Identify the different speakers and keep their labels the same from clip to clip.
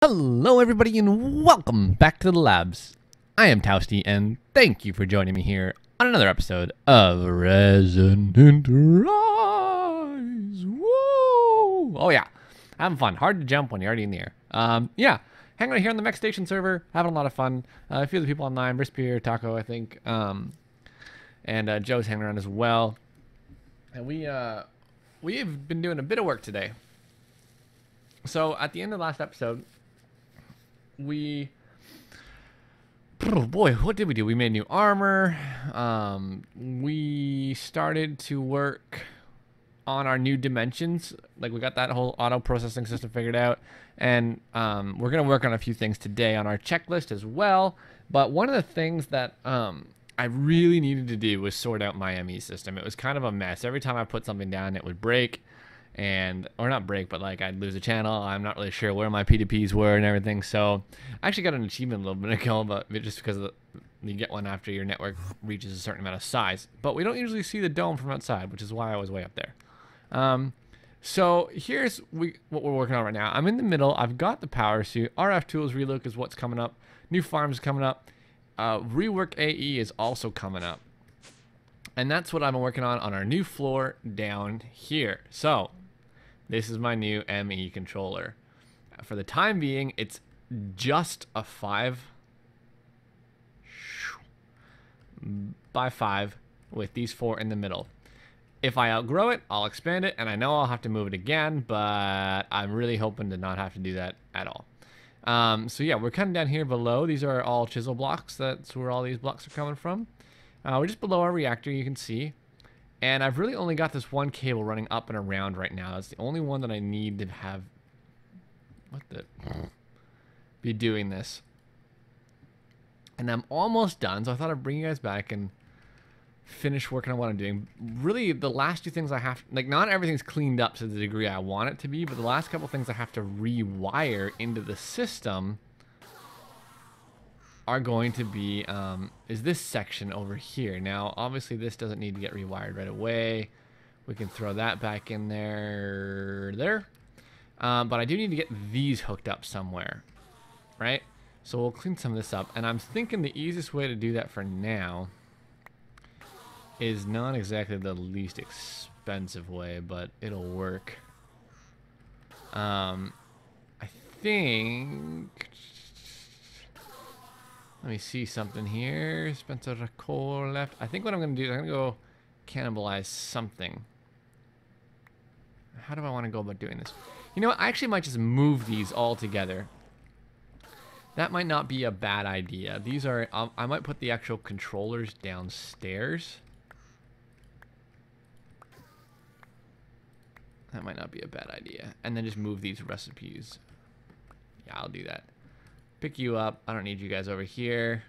Speaker 1: Hello everybody and welcome back to the labs. I am Tousty and thank you for joining me here on another episode of ResonantRise. Woo! Oh yeah, having fun. Hard to jump when you're already in the air. Yeah, hanging out here on the MechStation server, having a lot of fun. A few of the people online, Brispier, Taco, I think, and Joe's hanging around as well. And we've been doing a bit of work today. So at the end of the last episode, oh boy, what did we do? We made new armor. We started to work on our new dimensions. Like, we got that whole auto processing system figured out, and we're gonna work on a few things today on our checklist as well. But one of the things that I really needed to do was sort out my ME system. It was kind of a mess. Every time I put something down, it would break. Or not break, but like I'd lose a channel. I'm not really sure where my P2Ps were and everything. So I actually got an achievement a little bit ago, but just because you get one after your network reaches a certain amount of size. But we don't usually see the dome from outside, which is why I was way up there. So here's what we're working on right now. I'm in the middle. I've got the power suit. RfTools relook is what's coming up. New farms coming up. Rework AE is also coming up. And that's what I'm working on our new floor down here. So this is my new Emmy Controller. For the time being, it's just a 5x5 with these 4 in the middle. If I outgrow it, I'll expand it, and I know I'll have to move it again, but I'm really hoping to not have to do that at all. So yeah, we're kind of down here below. These are all chisel blocks. That's where all these blocks are coming from. We're just below our reactor, you can see. And I've really only got this one cable running up and around right now. That's the only one that I need to have be doing this. And I'm almost done, so I thought I'd bring you guys back and finish working on what I'm doing. Really, the last 2 things I have, like, not everything's cleaned up to the degree I want it to be, but the last couple things I have to rewire into the system are going to be is this section over here. Now obviously this doesn't need to get rewired right away. We can throw that back in there. But I do need to get these hooked up somewhere, right? So we'll clean some of this up, and I'm thinking the easiest way to do that for now is not exactly the least expensive way, but it'll work. I think, let me see something here. Spencer Core left. I think what I'm going to do is I'm going to go cannibalize something. How do I want to go about doing this? You know what? I actually might just move these all together. That might not be a bad idea. These are, I might put the actual controllers downstairs. That might not be a bad idea. And then just move these recipes. Yeah, I'll do that. Pick you up. I don't need you guys over here.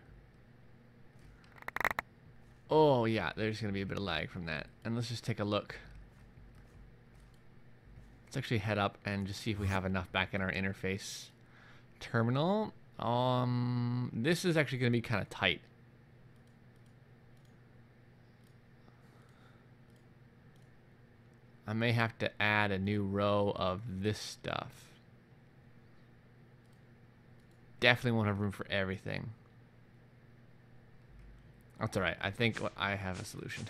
Speaker 1: Oh yeah, there's gonna be a bit of lag from that. And let's just take a look. Let's actually head up and just see if we have enough back in our interface terminal. This is actually gonna be kind of tight. I may have to add a new row of this stuff. Definitely won't have room for everything. That's alright. I think I have a solution.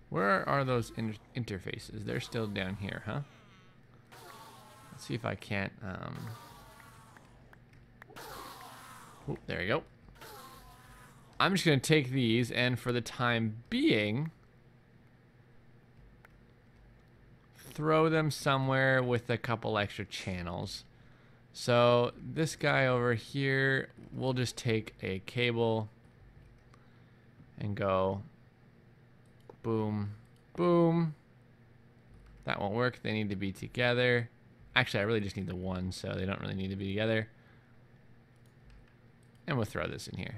Speaker 1: Where are those interfaces? They're still down here, huh? Let's see if I can't... Oh, there you go. I'm just going to take these, and for the time being, throw them somewhere with a couple extra channels. So this guy over here, we'll just take a cable and go boom, boom. That won't work. They need to be together. Actually, I really just need the one, so they don't really need to be together. And we'll throw this in here.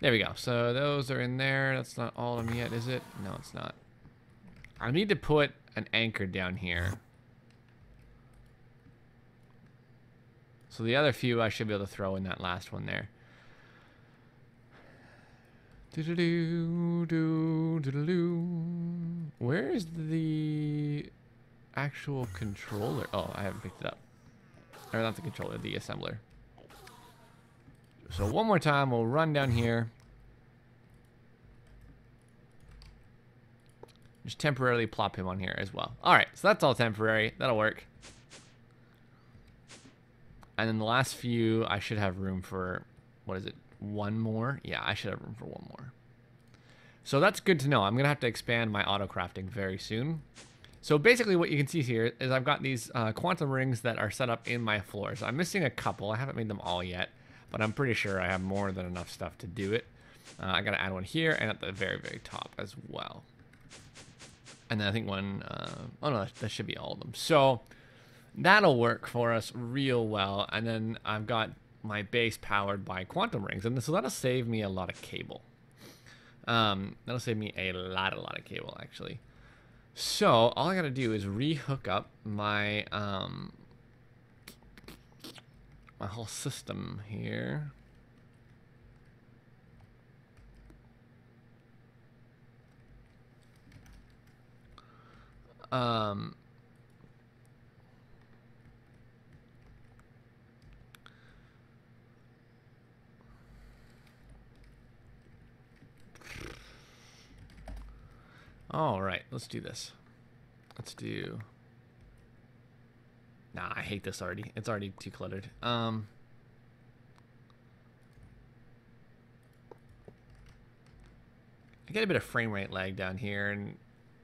Speaker 1: There we go. So those are in there. That's not all of them yet, is it? No, it's not. I need to put an anchor down here. So the other few I should be able to throw in that last one there. Where is the actual controller? Oh, I haven't picked it up. Or not the controller, the assembler. So one more time, we'll run down here. Just temporarily plop him on here as well. All right, so that's all temporary. That'll work. And then the last few, I should have room for, what is it, one more? Yeah, I should have room for one more. So that's good to know. I'm going to have to expand my auto crafting very soon. So basically what you can see here is I've got these quantum rings that are set up in my floors. I'm missing a couple. I haven't made them all yet, but I'm pretty sure I have more than enough stuff to do it. I got to add one here and at the very, very top as well. And then I think one, oh no, that should be all of them. So that'll work for us real well. And then I've got my base powered by quantum rings. And so that'll save me a lot of cable. That'll save me a lot of cable actually. So all I gotta do is re-hook up my, my whole system here. All right, let's do this. Let's do. Nah, I hate this already. It's already too cluttered. I get a bit of frame rate lag down here, and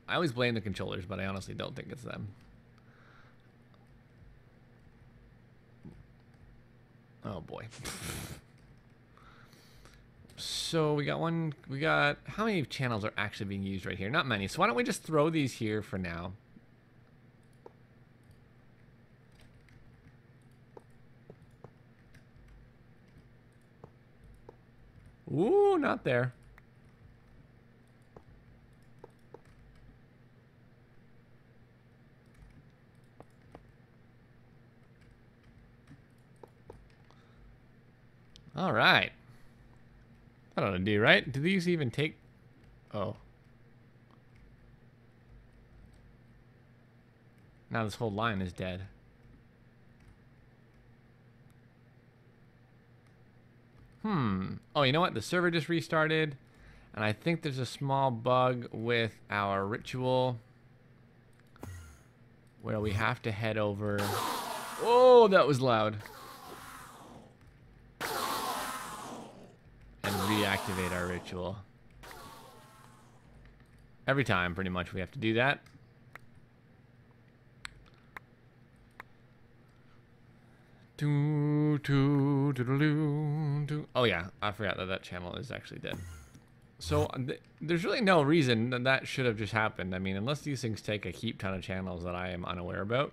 Speaker 1: I always blame the controllers, but I honestly don't think it's them. Oh boy. So we got how many channels are actually being used right here? Not many. So why don't we just throw these here for now? Ooh, not there. All right. That ought to do, right? Do these even take... Oh. Now this whole line is dead. Oh, you know what? The server just restarted. And I think there's a small bug with our ritual where we have to head over... Oh, that was loud. And reactivate our ritual. Every time, pretty much, we have to do that. Oh yeah, I forgot that channel is actually dead. So there's really no reason that should have just happened. I mean, unless these things take a heap ton of channels that I am unaware about.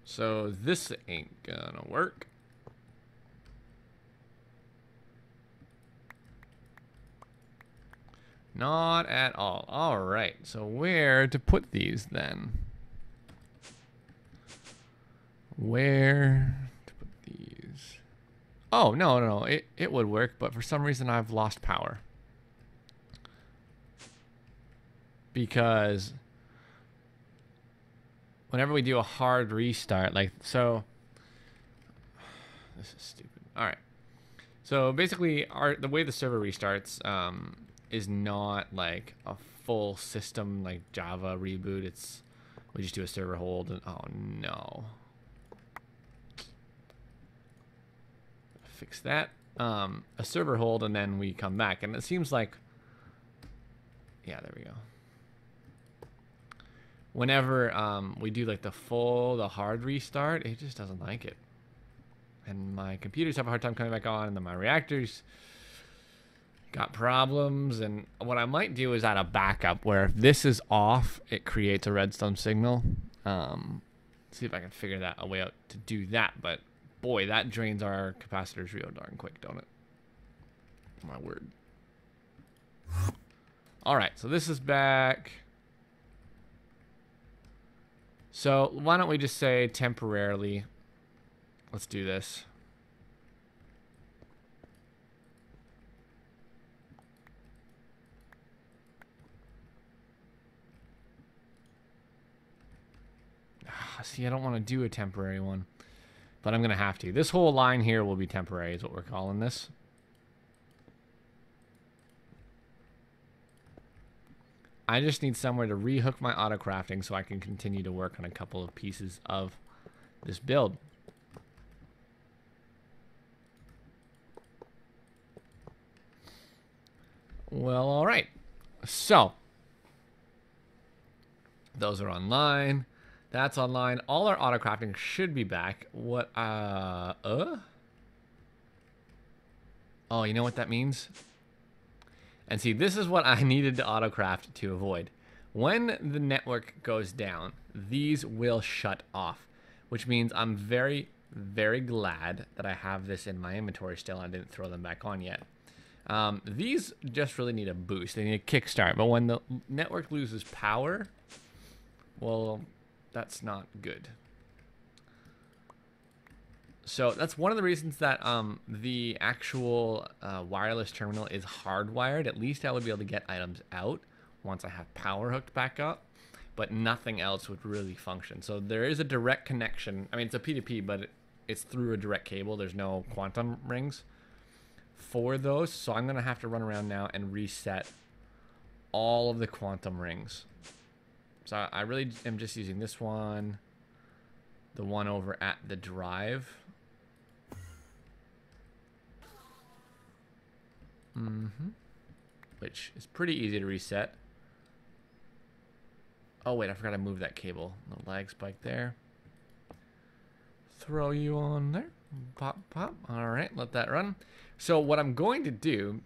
Speaker 1: So this ain't gonna work. Not at all. All right, so where to put these then? Where to put these? Oh, no. It would work, but for some reason I've lost power. Because whenever we do a hard restart, like, so this is stupid. All right. So basically the way the server restarts is not like a full system like Java reboot. We just do a server hold and oh no. Fix that. A server hold and then we come back, and it seems like, yeah, there we go. Whenever we do like the hard restart, it just doesn't like it. And my computers have a hard time coming back on, and then my reactors got problems. And what I might do is add a backup where if this is off, it creates a redstone signal. See if I can figure that a way out to do that. But boy, that drains our capacitors real darn quick, don't it? My word. All right, so this is back. So why don't we just say temporarily, let's do this. See, I don't want to do a temporary one, but I'm going to have to. This whole line here will be temporary is what we're calling this. I just need somewhere to rehook my auto crafting so I can continue to work on a couple of pieces of this build. Well, all right. So those are online. That's online. All our auto crafting should be back. What? Oh, you know what that means? And see, this is what I needed to autocraft to avoid. When the network goes down, these will shut off, which means I'm very, very glad that I have this in my inventory still and I didn't throw them back on yet. These just really need a boost. They need a kickstart. But when the network loses power, well, that's not good. So that's one of the reasons that the actual wireless terminal is hardwired. At least I would be able to get items out once I have power hooked back up, but nothing else would really function. So there is a direct connection. I mean, it's a P2P, but it's through a direct cable. There's no quantum rings for those. So I'm going to have to run around now and reset all of the quantum rings. So I really am just using this one, the one over at the drive. Which is pretty easy to reset. Oh wait, I forgot to move that cable. No lag spike there. Throw you on there. Pop, pop. All right, let that run. So what I'm going to do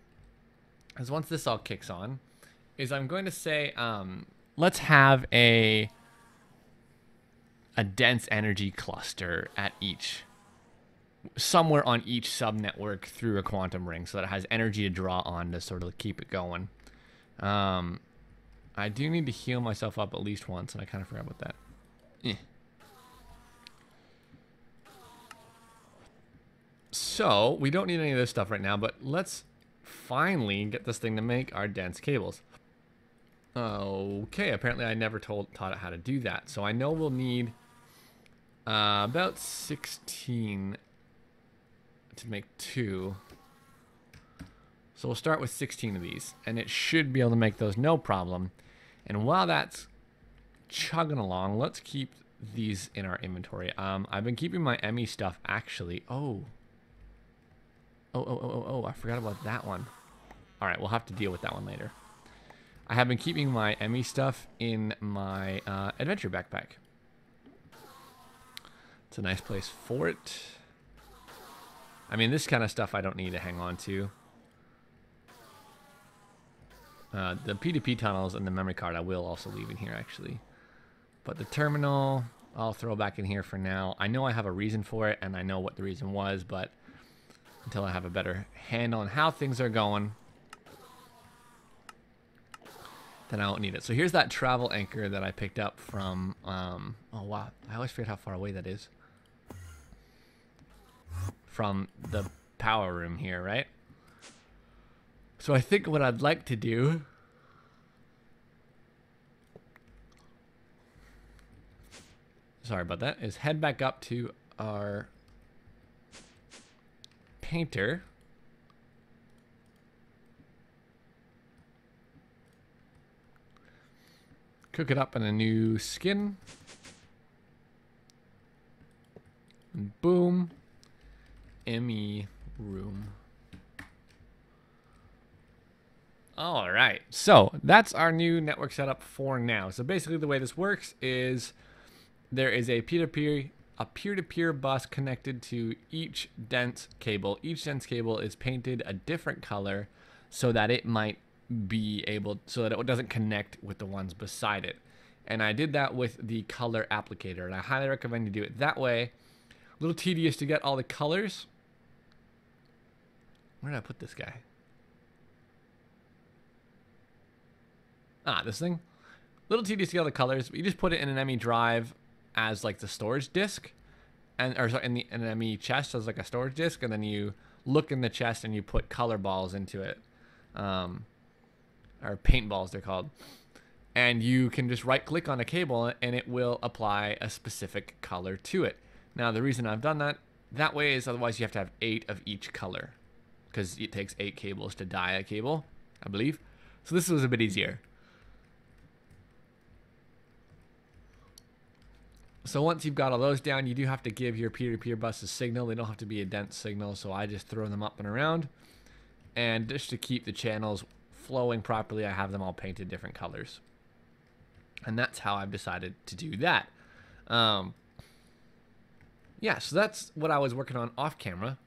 Speaker 1: is once this all kicks on, is I'm going to say, let's have a dense energy cluster at somewhere on each subnetwork through a quantum ring so that it has energy to draw on to sort of keep it going. I do need to heal myself up at least once, and I kind of forgot about that. So we don't need any of this stuff right now, but let's finally get this thing to make our dense cables. Okay, apparently I never taught it how to do that. So I know we'll need about 16 to make 2. So we'll start with 16 of these, and it should be able to make those no problem. And while that's chugging along, let's keep these in our inventory. I've been keeping my Emmy stuff actually. Oh, I forgot about that one. All right, we'll have to deal with that one later. I have been keeping my Emmy stuff in my adventure backpack. It's a nice place for it. I mean, this kind of stuff I don't need to hang on to. The P2P tunnels and the memory card I will also leave in here, actually. But the terminal, I'll throw back in here for now. I know I have a reason for it, and I know what the reason was, but until I have a better handle on how things are going, then I don't need it. So here's that travel anchor that I picked up from, oh wow, I always forget how far away that is. From the power room here, right? So I think what I'd like to do sorry about that, is head back up to our painter. Cook it up in a new skin. And boom. Emmy room. All right, so that's our new network setup for now. So basically the way this works is there is a peer-to-peer bus connected to each dense cable. Each dense cable is painted a different color so that it might be able, so that it doesn't connect with the ones beside it. And I did that with the color applicator, and I highly recommend you do it that way. A little tedious to get all the colors. Where did I put this guy? Ah, this thing. A little tedious to get all the colors, but you just put it in an Emmy drive, as like the storage disk, and or sorry, in the enemy chest as like a storage disk, and then you look in the chest and you put color balls into it, or paintballs they're called, and you can just right click on a cable and it will apply a specific color to it. Now the reason I've done that way is otherwise you have to have 8 of each color, because it takes 8 cables to dye a cable, I believe. So this was a bit easier. So once you've got all those down, you do have to give your peer-to-peer bus a signal. They don't have to be a dense signal, so I just throw them up and around. And just to keep the channels flowing properly, I have them all painted different colors. And that's how I've decided to do that. Yeah, so that's what I was working on off camera.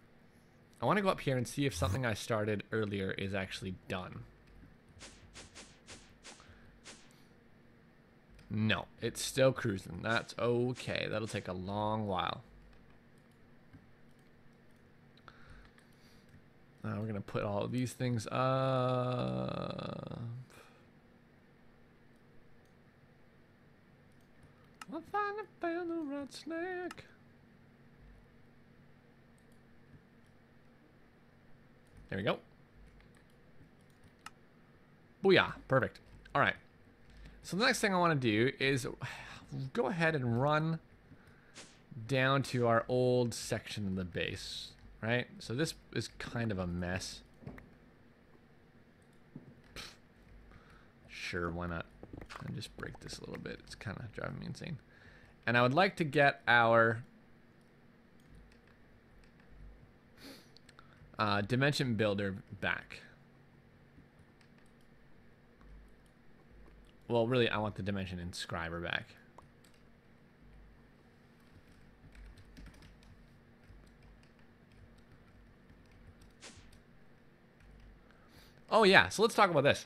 Speaker 1: I want to go up here and see if something I started earlier is actually done. No, it's still cruising. That's okay. That'll take a long while. We're going to put all of these things up. I finally found the right snack. There we go. Booyah. Perfect. All right. So the next thing I want to do is go ahead and run down to our old section of the base, right? So this is kind of a mess. Sure, why not? And just break this a little bit. It's kind of driving me insane. And I would like to get our dimension builder back. Well, really, I want the dimension inscriber back. Oh yeah, so let's talk about this.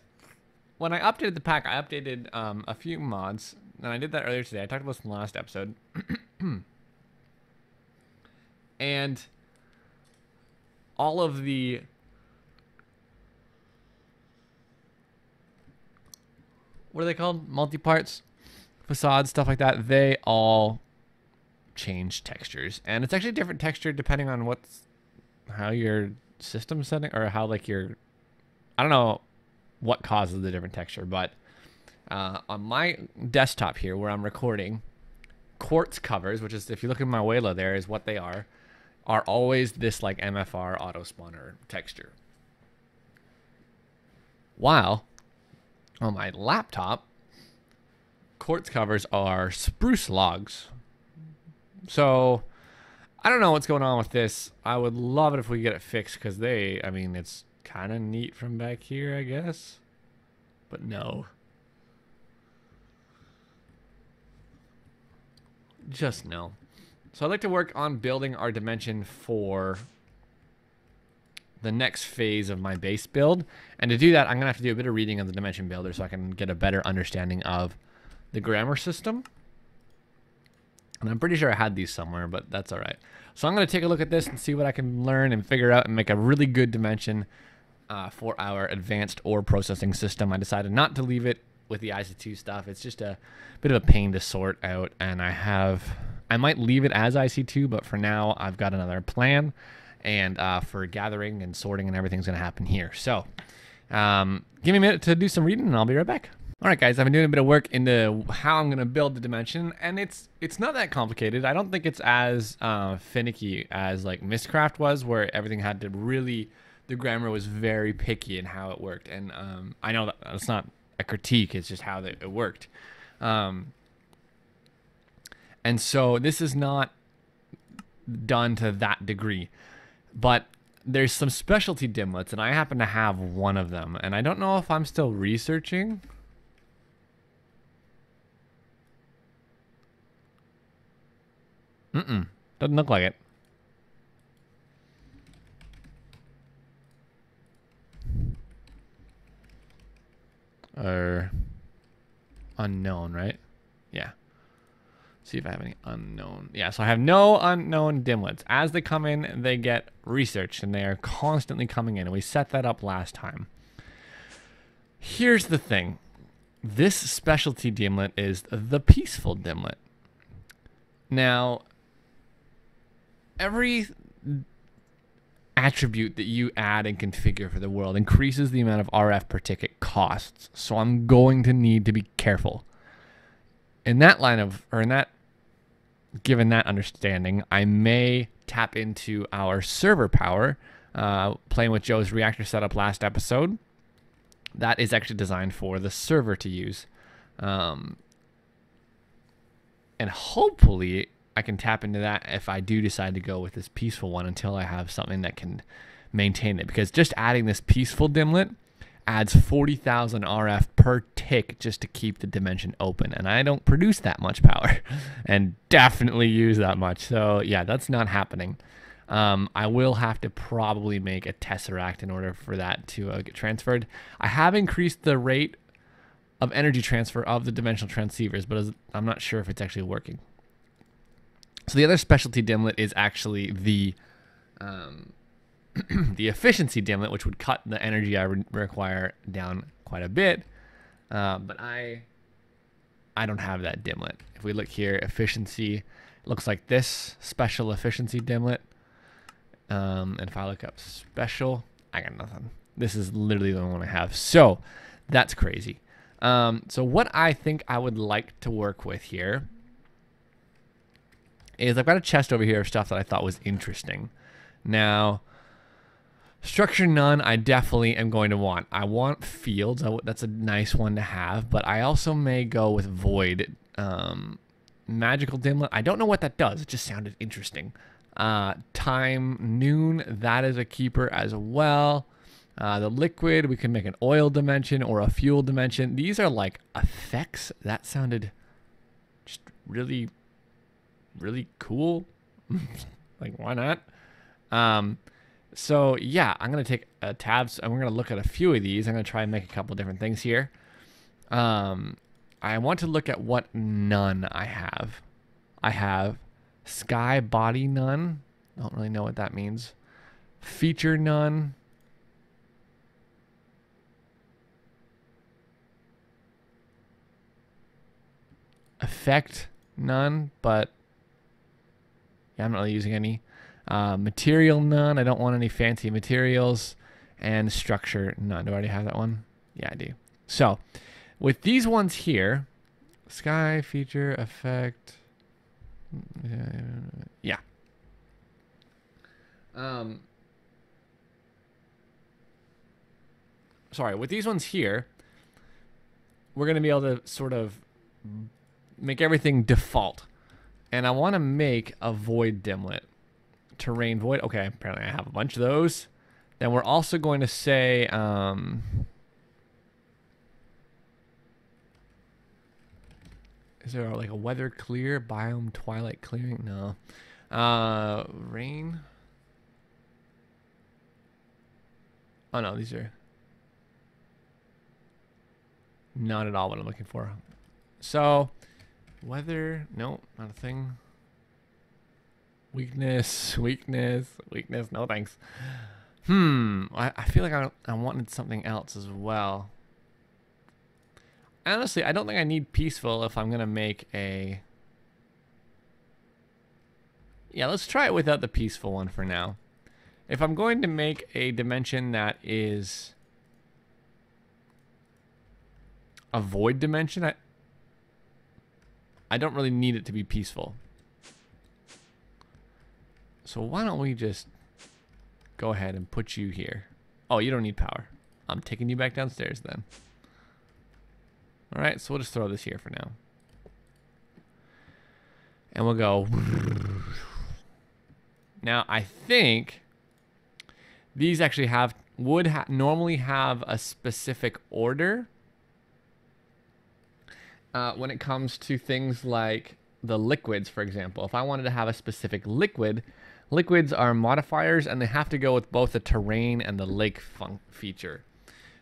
Speaker 1: When I updated the pack, I updated a few mods, and I did that earlier today. I talked about this in the last episode. And all of the what are they called? Multi-parts, facades, stuff like that. They all change textures, and it's actually a different texture depending on how your system's setting, or how like your, I don't know what causes the different texture, but on my desktop here where I'm recording, quartz covers, which is, if you look at my Waylo there, is what they are always this like MFR auto spawner texture. While on my laptop, quartz covers are spruce logs. So I don't know what's going on with this. I would love it if we get it fixed, because I mean, it's kind of neat from back here, I guess. But no. Just no. So I'd like to work on building our dimension for the next phase of my base build. And to do that, I'm going to have to do a bit of reading of the dimension builder so I can get a better understanding of the grammar system. And I'm pretty sure I had these somewhere, but that's all right. So I'm going to take a look at this and see what I can learn and figure out and make a really good dimension for our advanced ore processing system. I decided not to leave it with the IC2 stuff. It's just a bit of a pain to sort out, and I might leave it as IC2, but for now I've got another plan, and for gathering and sorting and everything's going to happen here. So give me a minute to do some reading and I'll be right back. All right, guys, I've been doing a bit of work into how I'm going to build the dimension, and it's not that complicated. I don't think it's as finicky as like Mistcraft was, where everything had to really, the grammar was very picky in how it worked. And I know that it's not a critique, it's just how it worked. And so this is not done to that degree, but there's some specialty dimlets, and I happen to have one of them, and I don't know if I'm still researching. Doesn't look like it. Or unknown, right? Yeah. See if I have any unknown. Yeah, so I have no unknown dimlets. As they come in, they get researched, and they are constantly coming in, and we set that up last time. Here's the thing. This specialty dimlet is the peaceful dimlet. Now, every attribute that you add and configure for the world increases the amount of RF per ticket costs. So I'm going to need to be careful. In that line of, or in that, given that understanding, I may tap into our server power, playing with Joe's reactor setup last episode. That is actually designed for the server to use. And hopefully I can tap into that if I do decide to go with this peaceful one until I have something that can maintain it. Because just adding this peaceful dimlet adds 40,000 RF per tick just to keep the dimension open. And I don't produce that much power and definitely use that much. So yeah, that's not happening. I will have to probably make a tesseract in order for that to get transferred. I have increased the rate of energy transfer of the dimensional transceivers, but I'm not sure if it's actually working. So the other specialty dimlet is actually the the efficiency dimlet, which would cut the energy I require down quite a bit. But I don't have that dimlet. If we look here, efficiency, it looks like this special efficiency dimlet. And if I look up special, I got nothing. This is literally the only one I have. So that's crazy. So what I think I would like to work with here is I've got a chest over here of stuff that I thought was interesting. Now, structure none, I definitely am going to want. I want fields. That's a nice one to have, but I also may go with void. Magical dimlet, I don't know what that does. It just sounded interesting. Time noon, that is a keeper as well. The liquid, we can make an oil dimension or a fuel dimension. These are like effects. That sounded just really, really cool. Like, why not? So yeah, I'm going to take a tabs and we're going to look at a few of these. I'm going to try and make a couple different things here. I want to look at what none I have. I have sky body none. Don't really know what that means. Feature none. Effect none, but yeah, I'm not really using any. Material none. I don't want any fancy materials. And structure none. Do I already have that one? Yeah, I do. So with these ones here, sky, feature, effect. Yeah. Sorry, with these ones here, we're going to be able to sort of make everything default. And I want to make a void dimlet. Terrain void. Okay, apparently I have a bunch of those. Then we're also going to say is there like a weather clear, biome twilight clearing? No. Rain. Oh no, these are not at all what I'm looking for. So weather, no, not a thing. Weakness, weakness, weakness, no thanks. I feel like I wanted something else as well. Honestly, I don't think I need peaceful if I'm going to make a... Yeah, let's try it without the peaceful one for now. If I'm going to make a dimension that is a void dimension, I don't really need it to be peaceful. So why don't we just go ahead and put you here. Oh, you don't need power. I'm taking you back downstairs then. All right, so we'll just throw this here for now. And we'll go. Now, I think these actually would normally have a specific order when it comes to things like the liquids, for example. If I wanted to have a specific liquid, liquids are modifiers, and they have to go with both the terrain and the lake feature.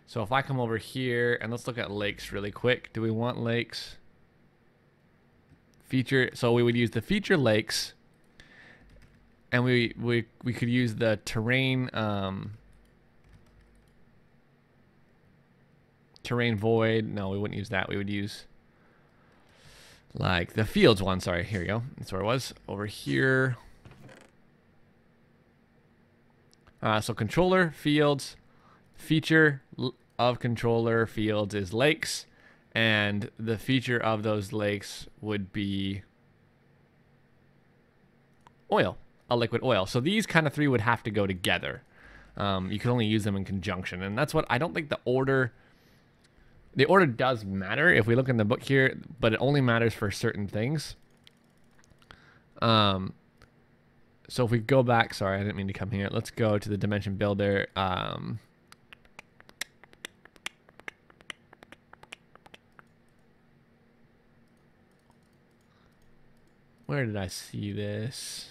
Speaker 1: So if I come over here, and let's look at lakes really quick. Do we want lakes? Feature, so we would use the feature lakes, and we could use the terrain terrain void. No, we wouldn't use that. We would use like the fields one. Sorry, here we go. That's where it was. Over here. So controller, fields, feature of controller fields is lakes. And the feature of those lakes would be oil, a liquid oil. So these kind of three would have to go together. You can only use them in conjunction. And that's what I don't think the order does matter if we look in the book here, but it only matters for certain things. So if we go back, sorry, I didn't mean to come here. Let's go to the dimension builder. Where did I see this?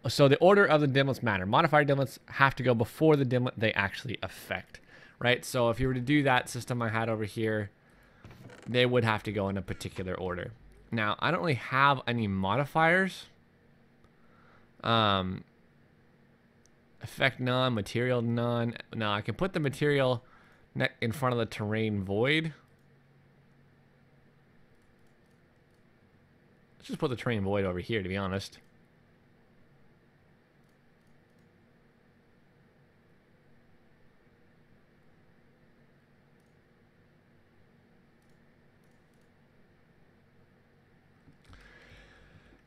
Speaker 1: So the order of the dimlets matter. Modifier dimlets have to go before the dimlet they actually affect, right? So if you were to do that system I had over here, they would have to go in a particular order. Now, I don't really have any modifiers. Effect none, material none. No, I can put the material in front of the terrain void. Let's just put the terrain void over here, to be honest.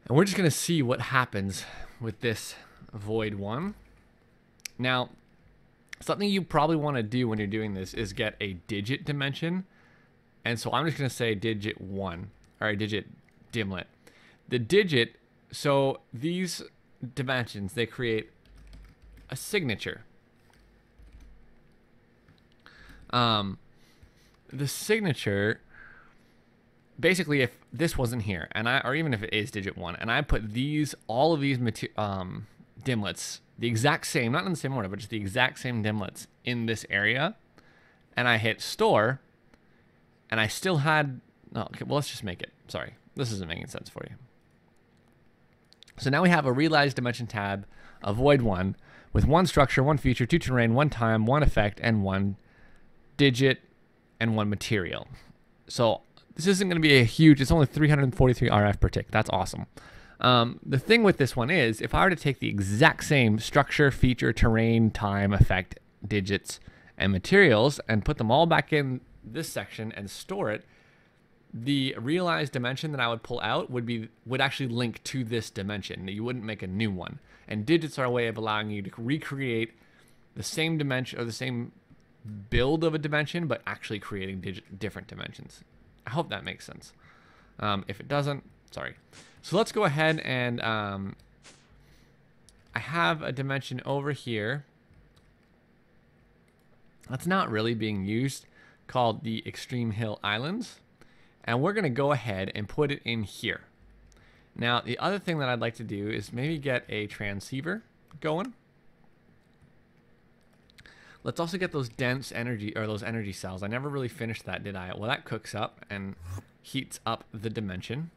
Speaker 1: And we're just going to see what happens with this void one. Now, something you probably want to do when you're doing this is get a digit dimension. And so I'm just going to say digit 1, or a digit dimlet. The digit, so these dimensions, they create a signature. The signature, basically, if this wasn't here, and or even if it is digit 1, and I put all of these dimlets, the exact same, not in the same order, but just the exact same dimlets in this area, and I hit store, and I still had, okay, well, let's just make it. Sorry, this isn't making sense for you. So now we have a realized dimension tab, a void one, with one structure, one feature, two terrain, one time, one effect, and one digit, and one material. So this isn't going to be a huge, it's only 343 RF per tick. That's awesome. The thing with this one is, if I were to take the exact same structure, feature, terrain, time, effect, digits, and materials, and put them all back in this section and store it, the realized dimension that I would pull out would actually link to this dimension. You wouldn't make a new one. And digits are a way of allowing you to recreate the same dimension, or the same build of a dimension, but actually creating different dimensions. I hope that makes sense. If it doesn't, sorry. So let's go ahead and I have a dimension over here that's not really being used, called the Extreme Hill Islands. And we're going to go ahead and put it in here. Now, the other thing that I'd like to do is maybe get a transceiver going. Let's also get those dense energy, or those energy cells. I never really finished that, did I? Well, that cooks up and heats up the dimension.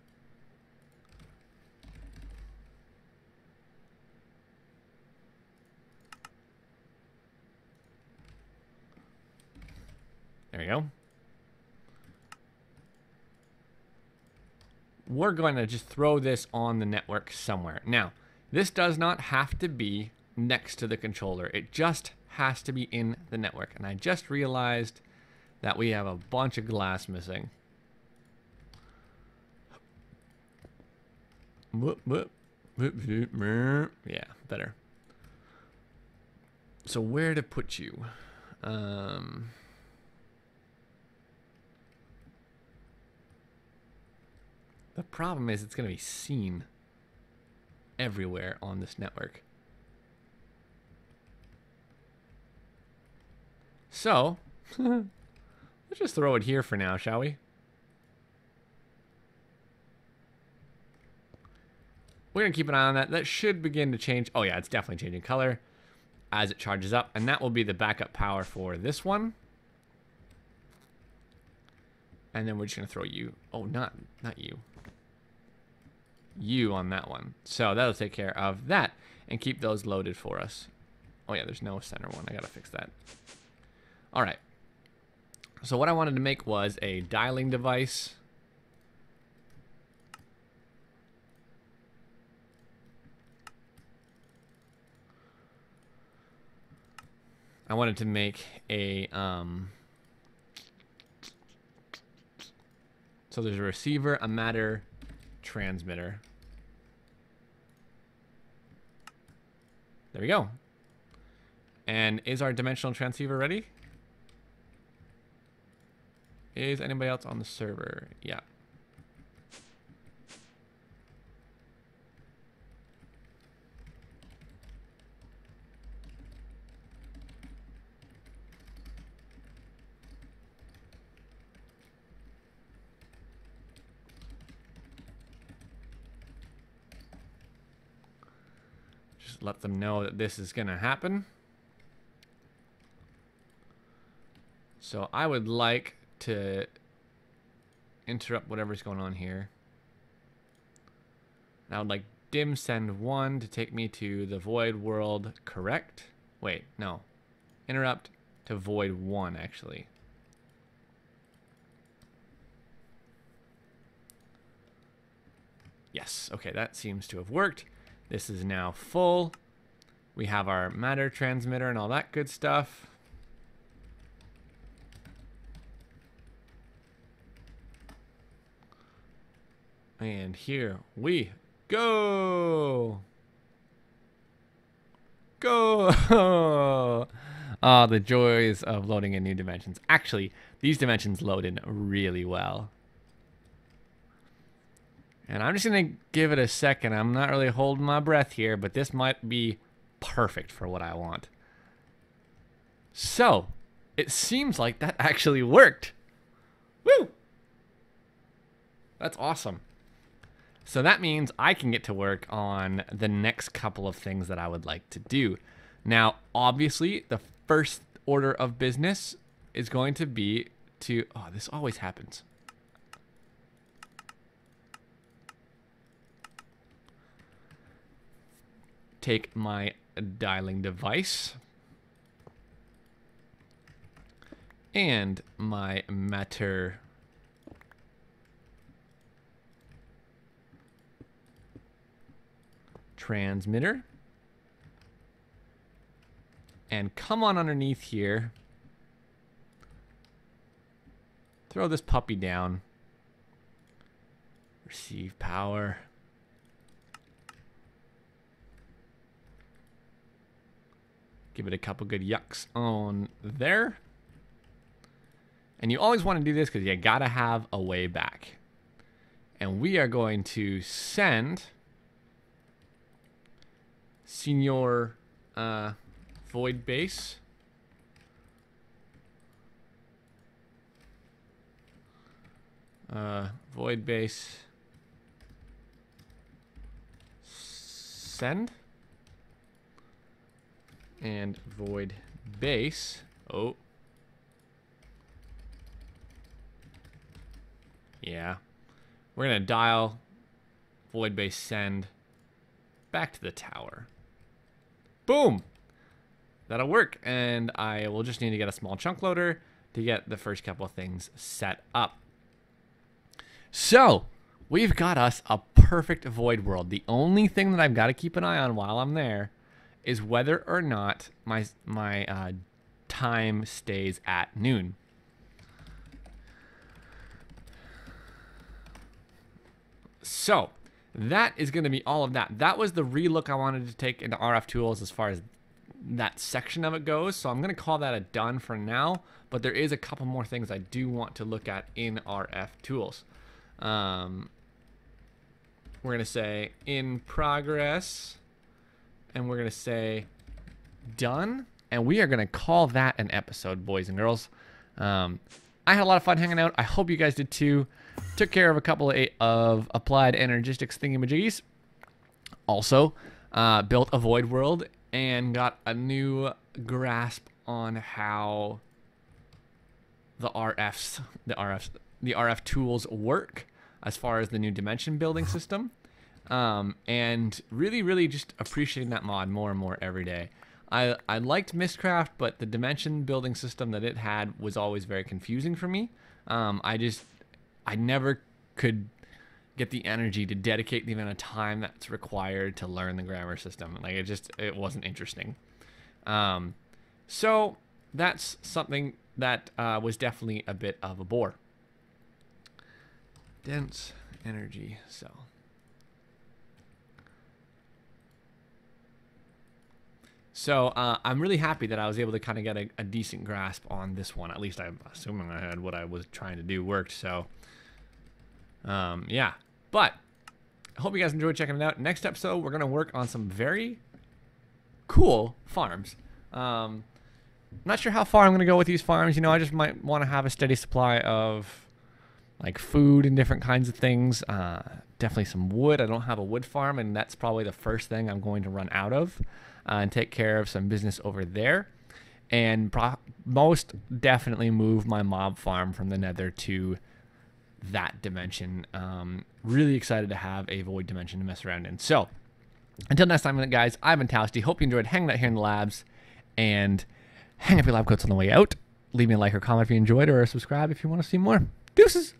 Speaker 1: There we go. We're going to just throw this on the network somewhere. Now, this does not have to be next to the controller. It just has to be in the network. And I just realized that we have a bunch of glass missing. Yeah, better. So where to put you? The problem is it's going to be seen everywhere on this network. So, let's just throw it here for now, shall we? We're going to keep an eye on that. That should begin to change. Oh yeah, it's definitely changing color as it charges up. And that will be the backup power for this one. And then we're just going to throw you. Oh, not you. You on that one. So that'll take care of that and keep those loaded for us. Oh yeah, there's no center one. I gotta fix that. All right. So what I wanted to make was a dialing device. I wanted to make a so there's a receiver, a matter, transmitter. There we go. And is our dimensional transceiver ready? Is anybody else on the server? Yeah. Just let them know that this is gonna happen. So I would like to interrupt whatever's going on here. I would like dim send 1 to take me to the void world, correct? Wait, no. Interrupt to void 1, actually. Yes, okay, that seems to have worked. This is now full. We have our matter transmitter and all that good stuff. And here we go. Go. Oh, the joys of loading in new dimensions. Actually, these dimensions load in really well. And I'm just going to give it a second. I'm not really holding my breath here, but this might be perfect for what I want. So, it seems like that actually worked. Woo! That's awesome. So that means I can get to work on the next couple of things that I would like to do. Now, obviously, the first order of business is going to be to... Oh, this always happens. Take my dialing device and my matter transmitter and come on underneath here, throw this puppy down, receive power, give it a couple good yucks on there. And you always want to do this because you gotta have a way back. And we are going to send Senior Void Base Void Base send and Void Base. Oh, yeah, we're gonna dial Void Base send back to the tower. Boom! That'll work, and I will just need to get a small chunk loader to get the first couple of things set up. So, we've got us a perfect void world. The only thing that I've got to keep an eye on while I'm there is whether or not my time stays at noon. So, that is going to be all of that. That was the relook I wanted to take into RfTools as far as that section of it goes. So I'm going to call that a done for now. But there is a couple more things I do want to look at in RfTools. We're going to say in progress. And we're going to say done. And we are going to call that an episode, boys and girls. I had a lot of fun hanging out. I hope you guys did too. Took care of a couple of applied energistics thingamajiggies. Also, built a void world and got a new grasp on how the RF tools work as far as the new dimension building system. And really just appreciating that mod more and more every day. I liked Mistcraft, but the dimension building system that it had was always very confusing for me. I never could get the energy to dedicate the amount of time that's required to learn the grammar system. Like it wasn't interesting. So that's something that was definitely a bit of a bore. Dense energy cell. So I'm really happy that I was able to kind of get a decent grasp on this one. At least I'm assuming I had what I was trying to do worked. So yeah, but I hope you guys enjoyed checking it out. Next episode, we're going to work on some very cool farms. Not sure how far I'm going to go with these farms. You know, I just might want to have a steady supply of like food and different kinds of things. Definitely some wood. I don't have a wood farm, and that's probably the first thing I'm going to run out of, and take care of some business over there. And most definitely move my mob farm from the nether to that dimension. Really excited to have a void dimension to mess around in. So until next time, guys, I've been Toasty. Hope you enjoyed hanging out here in the labs, and hang up your lab coats on the way out. Leave me a like or comment if you enjoyed, or subscribe if you want to see more. Deuces!